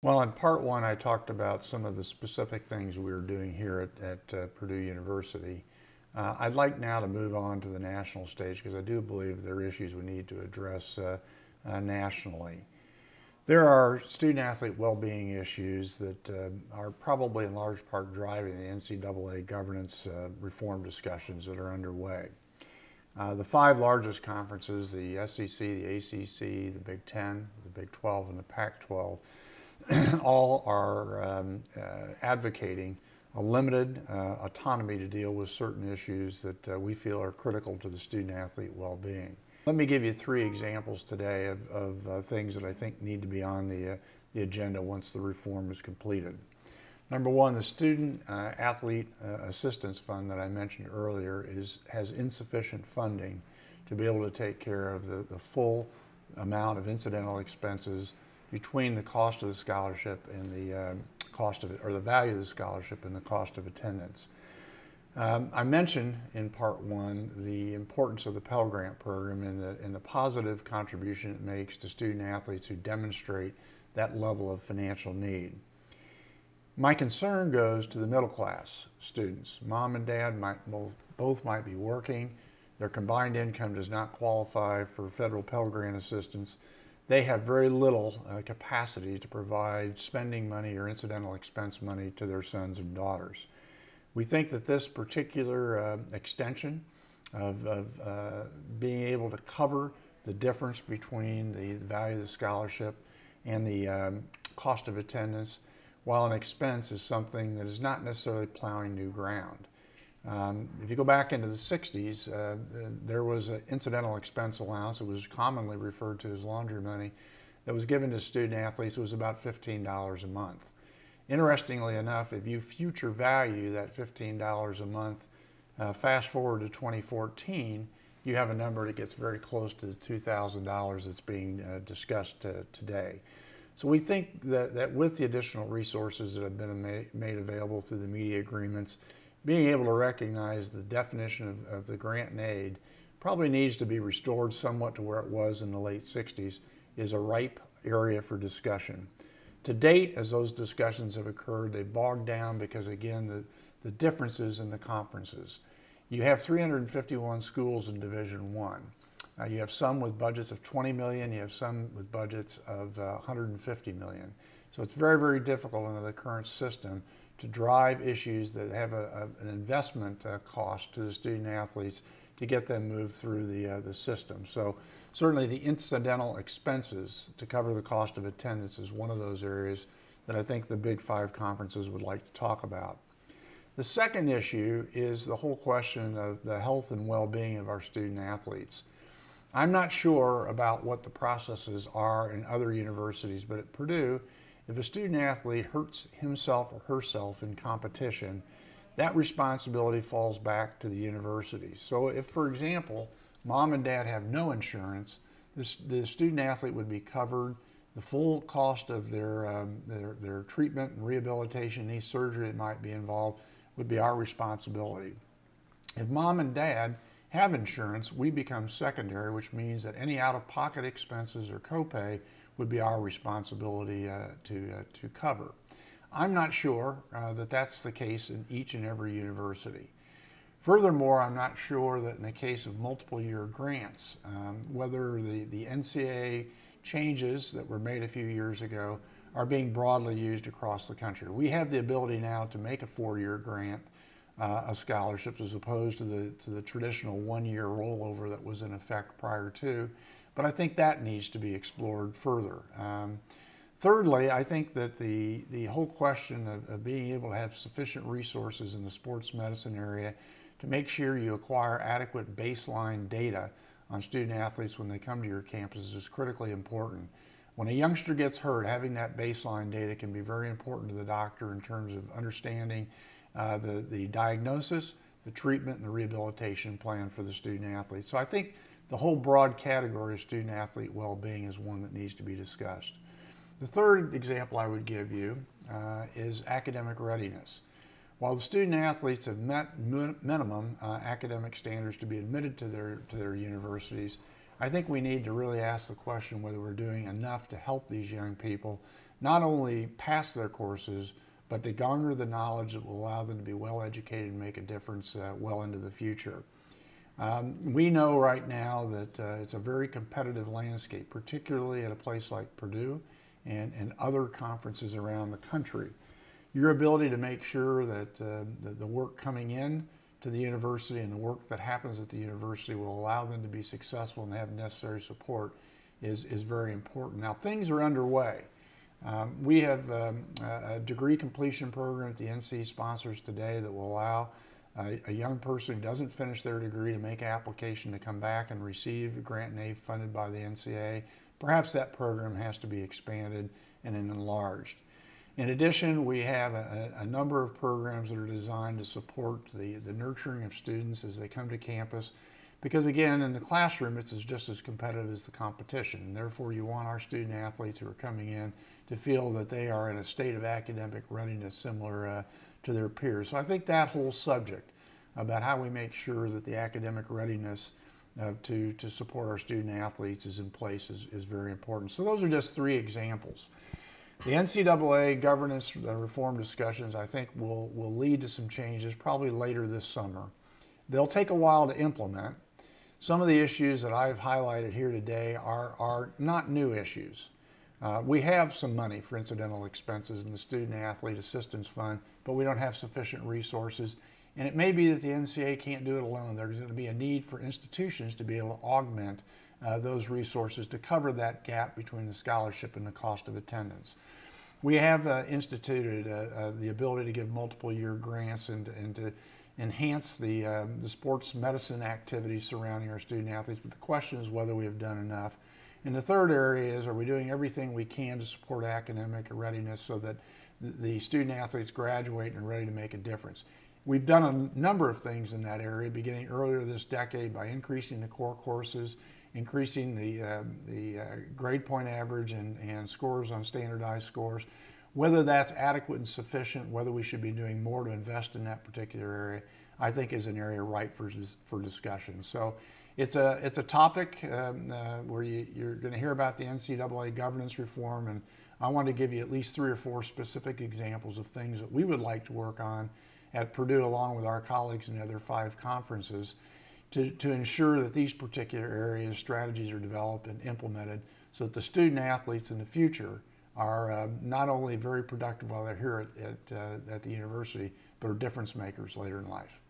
Well, in part one, I talked about some of the specific things we were doing here at Purdue University. I'd like now to move on to the national stage because I do believe there are issues we need to address nationally. There are student-athlete well-being issues that are probably in large part driving the NCAA governance reform discussions that are underway. The five largest conferences, the SEC, the ACC, the Big Ten, the Big 12, and the Pac-12, all are advocating a limited autonomy to deal with certain issues that we feel are critical to the student-athlete well-being. Let me give you three examples today of things that I think need to be on the agenda once the reform is completed. Number one, the Student Athlete Assistance Fund that I mentioned earlier has insufficient funding to be able to take care of the full amount of incidental expenses between the cost of the scholarship and the cost of it, or the value of the scholarship and the cost of attendance. I mentioned in part one the importance of the Pell Grant program and the positive contribution it makes to student athletes who demonstrate that level of financial need. My concern goes to the middle class students. Mom and dad both might be working. Their combined income does not qualify for federal Pell Grant assistance. They have very little capacity to provide spending money or incidental expense money to their sons and daughters. We think that this particular extension of being able to cover the difference between the value of the scholarship and the cost of attendance, while an expense, is something that is not necessarily plowing new ground. If you go back into the 60s, there was an incidental expense allowance. It was commonly referred to as laundry money that was given to student athletes. It was about $15 a month. Interestingly enough, if you future value that $15 a month, fast forward to 2014, you have a number that gets very close to the $2,000 that's being discussed today. So we think that with the additional resources that have been made available through the media agreements, being able to recognize the definition of the grant and aid probably needs to be restored somewhat to where it was in the late 60s, is a ripe area for discussion. To date, as those discussions have occurred, they've bogged down because, again, the differences in the conferences. You have 351 schools in Division I. You have some with budgets of $20 million, you have some with budgets of $150 million. So it's very, very difficult under the current system to drive issues that have an investment cost to the student athletes to get them moved through the system. So certainly the incidental expenses to cover the cost of attendance is one of those areas that I think the Big Five conferences would like to talk about. The second issue is the whole question of the health and well-being of our student athletes. I'm not sure about what the processes are in other universities, but at Purdue, if a student athlete hurts himself or herself in competition, that responsibility falls back to the university. So if, for example, mom and dad have no insurance, the student athlete would be covered. The full cost of their treatment and rehabilitation, any surgery that might be involved, would be our responsibility. If mom and dad have insurance, we become secondary, which means that any out-of-pocket expenses or copay would be our responsibility to cover. I'm not sure that that's the case in each and every university. Furthermore, I'm not sure that in the case of multiple year grants, whether the NCAA changes that were made a few years ago are being broadly used across the country. We have the ability now to make a 4-year grant of scholarships as opposed to the traditional 1-year rollover that was in effect prior to. But I think that needs to be explored further. Thirdly, I think that the whole question of being able to have sufficient resources in the sports medicine area to make sure you acquire adequate baseline data on student athletes when they come to your campuses is critically important. When a youngster gets hurt, having that baseline data can be very important to the doctor in terms of understanding the diagnosis, the treatment, and the rehabilitation plan for the student athlete. So I think the whole broad category of student athlete well-being is one that needs to be discussed. The third example I would give you is academic readiness. While the student athletes have met minimum academic standards to be admitted to their universities, I think we need to really ask the question whether we're doing enough to help these young people not only pass their courses, but to garner the knowledge that will allow them to be well educated and make a difference well into the future. We know right now that it's a very competitive landscape, particularly at a place like Purdue and other conferences around the country. Your ability to make sure that the work coming in to the university and the work that happens at the university will allow them to be successful and have necessary support is very important. Now, things are underway. We have a degree completion program that the NC sponsors today that will allow a young person who doesn't finish their degree to make an application to come back and receive a grant and aid funded by the NCAA. Perhaps that program has to be expanded and enlarged. In addition, we have a number of programs that are designed to support the nurturing of students as they come to campus, because again, in the classroom, it's just as competitive as the competition. And therefore, you want our student athletes who are coming in to feel that they are in a state of academic readiness similar to their peers. So I think that whole subject about how we make sure that the academic readiness to support our student athletes is in place is very important. So those are just 3 examples. The NCAA governance reform discussions, I think, will lead to some changes probably later this summer. They'll take a while to implement. Some of the issues that I've highlighted here today are not new issues. We have some money for incidental expenses in the Student Athlete Assistance Fund, but we don't have sufficient resources. And it may be that the NCAA can't do it alone. There's going to be a need for institutions to be able to augment those resources to cover that gap between the scholarship and the cost of attendance. We have instituted the ability to give multiple year grants and to enhance the sports medicine activities surrounding our student athletes, but the question is whether we have done enough. And the third area is, are we doing everything we can to support academic readiness so that the student athletes graduate and are ready to make a difference? We've done a number of things in that area, beginning earlier this decade by increasing the core courses, increasing the grade point average and scores on standardized scores. Whether that's adequate and sufficient, whether we should be doing more to invest in that particular area, I think is an area ripe for discussion. So it's a topic where you're going to hear about the NCAA governance reform, and I want to give you at least 3 or 4 specific examples of things that we would like to work on at Purdue along with our colleagues in the other 5 conferences to ensure that these particular areas, strategies are developed and implemented so that the student athletes in the future are not only very productive while they're here at the university, but are difference makers later in life.